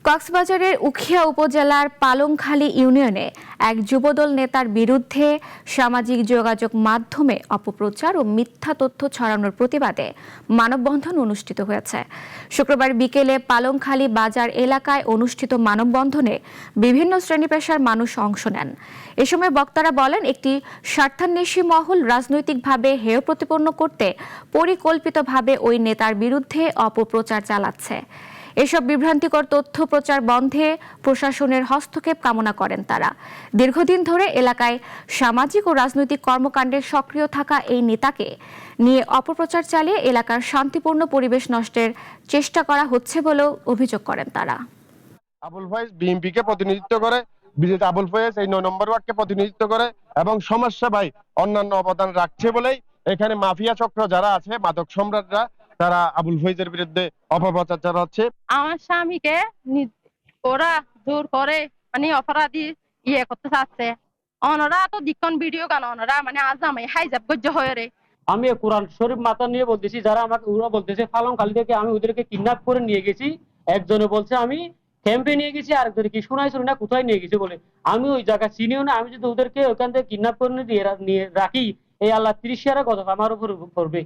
কক্সবাজারের উখিয়া উপজেলার পালংখালী ইউনিয়নে এক যুবদল নেতার বিরুদ্ধে সামাজিক যোগাযোগ মাধ্যমে অপপ্রচার ও মিথ্যা তথ্য ছড়ানোর প্রতিবাদে মানববন্ধন অনুষ্ঠিত হয়েছে। শুক্রবার বিকেলে পালংখালী বাজার এলাকায় অনুষ্ঠিত মানববন্ধনে বিভিন্ন শ্রেণী পেশার মানুষ অংশ নেন। এ সময় বক্তারা বলেন, একটি স্বার্থান্বেষী মহল রাজনৈতিকভাবে হেয় প্রতিপন্ন করতে পরিকল্পিতভাবে ওই নেতার বিরুদ্ধে অপপ্রচার চালাচ্ছে। এসব বিভ্রান্তিকর তথ্য প্রচার বন্ধে প্রশাসনের হস্তক্ষেপ কামনা করেন তারা। দীর্ঘদিন ধরে এলাকায় সামাজিক ও রাজনৈতিক কর্মকাণ্ডে সক্রিয় থাকা এই নেতাকে নিয়ে অপপ্রচার চালিয়ে এলাকার শান্তিপূর্ণ পরিবেশ নষ্টের চেষ্টা করা হচ্ছে বলেও অভিযোগ করেন তারা। আবুল ফয়েজ বিএনপিকে প্রতিনিধিত্ব করে, বিজেপি আবুল ফয়েজ এই ৯ নম্বর ওয়ার্ডকে প্রতিনিধিত্ব করে এবং সমস্যা ভাই অন্যান্য অবদান রাখছে বলেই এখানে মাফিয়া চক্র যারা আছে, মাদক সম্রাটরা, তারা আবুল ফয়েজের বিরুদ্ধে অপপ্রচার চালাচ্ছে। আমার স্বামীকে ওরা জোর করে মানে অপরাধী করতে চাচ্ছে। ওনারা তো দিকন ভিডিও গান ওনারা মানে আজ আমি হাইজাব গজ্জ হয়ে রে। আমি কোরআন শরীফ মাথা নিয়ে বলতেছি, যারা আমাকে ওরা বলতেছে পালংখালী থেকে আমি ওদেরকে কিডন্যাপ করে নিয়ে গেছি। একজনে বলছে আমি ক্যাম্পে নিয়ে গেছি, আরেকজনে কি শোনাই না কোথায় নিয়ে গেছি বলে। আমি ওই জায়গা চিনিও না। আমি যদি ওদেরকে ওখান থেকে কিডন্যাপ করে নিয়ে রাখি, এই আল্লাহ ৩০ গজব আমার উপর পড়বে।